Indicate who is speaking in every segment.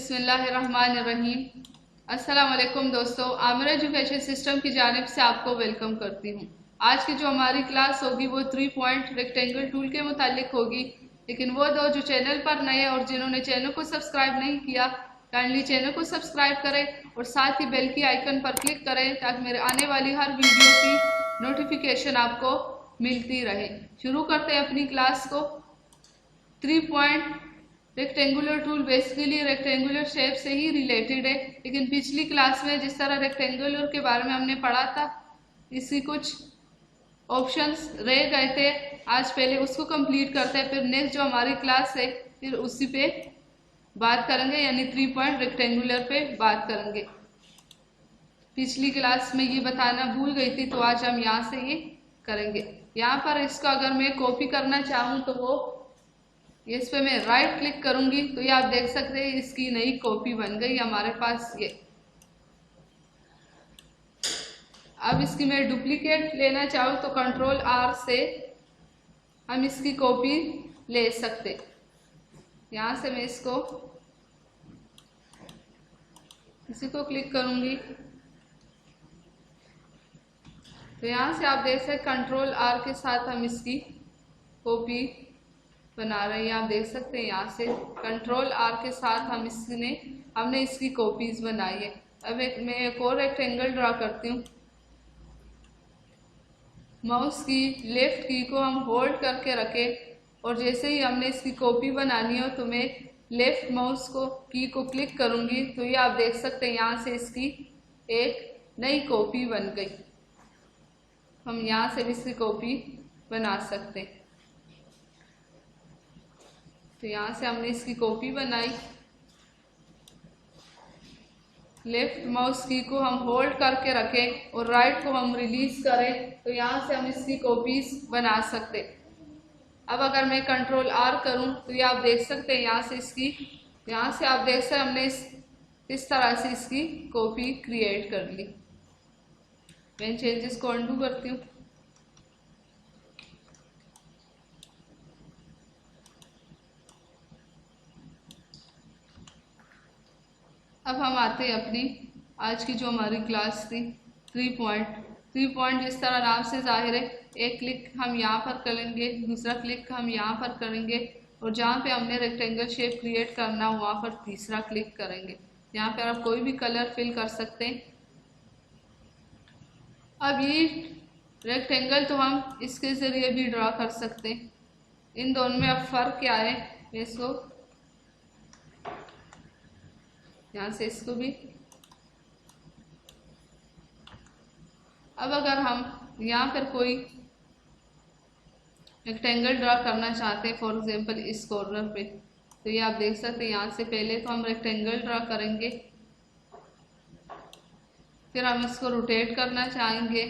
Speaker 1: बिस्मिल्लाहिर्रहमानिर्रहीम। अस्सलाम वालेकुम दोस्तों, आमिर एजुकेशन सिस्टम की जानिब से आपको वेलकम करती हूँ। आज की जो हमारी क्लास होगी वो 3 पॉइंट रेक्टेंगल टूल के मुतालिक होगी। लेकिन वो दो जो चैनल पर नए और जिन्होंने चैनल को सब्सक्राइब नहीं किया, काइंडली चैनल को सब्सक्राइब करें और साथ ही बेल की आइकन पर क्लिक करें ताकि मेरे आने वाली हर वीडियो की नोटिफिकेशन आपको मिलती रहे। शुरू करते हैं अपनी क्लास को। 3 point rectangular tool basically rectangular shape से ही रिलेटेड है, लेकिन पिछली क्लास में जिस तरह रेक्टेंगुलर के बारे में हमने पढ़ा था, इसकी कुछ ऑप्शंस रह गए थे। आज पहले उसको कंप्लीट करते हैं, फिर नेक्स्ट जो हमारी क्लास है फिर उसी पे बात करेंगे, यानी 3 पॉइंट रेक्टेंगुलर पे बात करेंगे। पिछली क्लास में ये बताना भूल गई थी, तो आज हम यहाँ से ये करेंगे। यहाँ पर इसको अगर मैं कॉपी करना चाहूँ तो वो इस पे मैं राइट क्लिक करूंगी तो ये आप देख सकते हैं इसकी नई कॉपी बन गई हमारे पास। ये अब इसकी मैं डुप्लीकेट लेना चाहूँ तो कंट्रोल R से हम इसकी कॉपी ले सकते। यहाँ से मैं इसी को क्लिक करूंगी तो यहाँ से आप देख सकते कंट्रोल R के साथ हम इसकी कॉपी बना रहे हैं। आप देख सकते हैं यहाँ से कंट्रोल R के साथ हमने इसकी कॉपीज बनाई है। अब मैं एक और रेक्टेंगल ड्रा करती हूँ। माउस की लेफ्ट की को हम होल्ड करके रखें और जैसे ही हमने इसकी कॉपी बनानी हो तो मैं लेफ्ट माउस की को क्लिक करूँगी तो ये आप देख सकते हैं यहाँ से इसकी एक नई कॉपी बन गई। हम यहाँ से भी इसकी कॉपी बना सकते हैं। तो यहाँ से हमने इसकी कॉपी बनाई। लेफ्ट माउस की को हम होल्ड करके रखें और राइट को हम रिलीज करें तो यहाँ से हम इसकी कॉपीज बना सकते। अब अगर मैं कंट्रोल R करूँ तो ये आप देख सकते हैं यहाँ से आप देख सकते हैं हमने इस तरह से इसकी कॉपी क्रिएट कर ली। मैं चेंजेस को अंडू करती हूँ। अब हम आते हैं अपनी आज की जो हमारी क्लास थी 3 पॉइंट जिस तरह नाम से जाहिर है, एक क्लिक हम यहाँ पर करेंगे, दूसरा क्लिक हम यहाँ पर करेंगे और जहाँ पे हमने रेक्टेंगल शेप क्रिएट करना हो वहाँ पर तीसरा क्लिक करेंगे। यहाँ पर आप कोई भी कलर फिल कर सकते हैं। अब ये रेक्टेंगल तो हम इसके ज़रिए भी ड्रा कर सकते हैं। इन दोनों में अब फ़र्क क्या है, इसको यहाँ से इसको भी। अब अगर हम यहाँ पर कोई रेक्टेंगल ड्रा करना चाहते हैं, फॉर एग्जांपल इस कॉर्नर पे, तो ये आप देख सकते हैं यहाँ से पहले तो हम रेक्टेंगल ड्रा करेंगे, फिर हम इसको रोटेट करना चाहेंगे,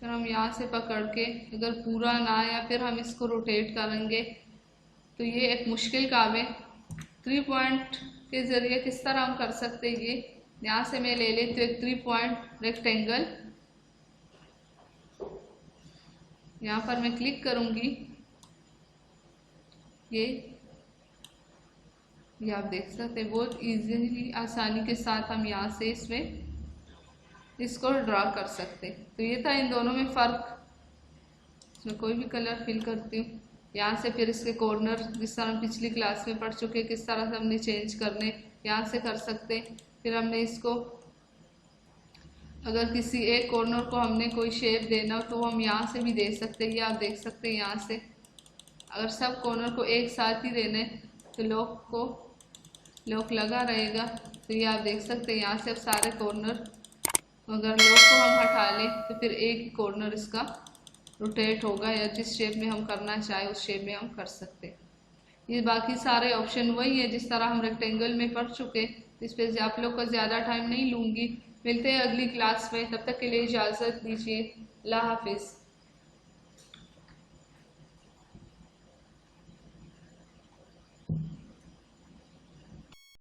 Speaker 1: फिर हम यहाँ से पकड़ के अगर पूरा ना आया फिर हम इसको रोटेट करेंगे। तो ये एक मुश्किल काम है। 3 पॉइंट के ज़रिए किस तरह हम कर सकते हैं, ये यहाँ से मैं ले लेती हूँ एक 3 पॉइंट रेक्टेंगल। यहाँ पर मैं क्लिक करूँगी, ये आप देख सकते हैं बहुत इजीली आसानी के साथ हम यहाँ से इसको ड्रा कर सकते हैं। तो ये था इन दोनों में फ़र्क। इसमें कोई भी कलर फिल करती हूँ। यहाँ से फिर इसके कॉर्नर जिस तरह हम पिछली क्लास में पढ़ चुके किस तरह से हमने चेंज करने, यहाँ से कर सकते हैं। फिर हमने इसको अगर किसी एक कॉर्नर को हमने कोई शेप देना हो तो हम यहाँ से भी दे सकते हैं। ये आप देख सकते हैं यहाँ से अगर सब कॉर्नर को एक साथ ही देना है तो लॉक लगा रहेगा। तो ये आप देख सकते हैं यहाँ से अब सारे कॉर्नर अगर लॉक को हम हटा लें तो फिर एक कॉर्नर इसका रोटेट होगा या जिस शेप में हम करना चाहे उस शेप में हम कर सकते हैं। ये बाकी सारे ऑप्शन वही है जिस तरह हम रेक्टेंगल में पढ़ चुके। इस पर आप लोग का ज़्यादा टाइम नहीं लूँगी। मिलते हैं अगली क्लास में, तब तक के लिए इजाज़त दीजिए। अल्लाह हाफिज़।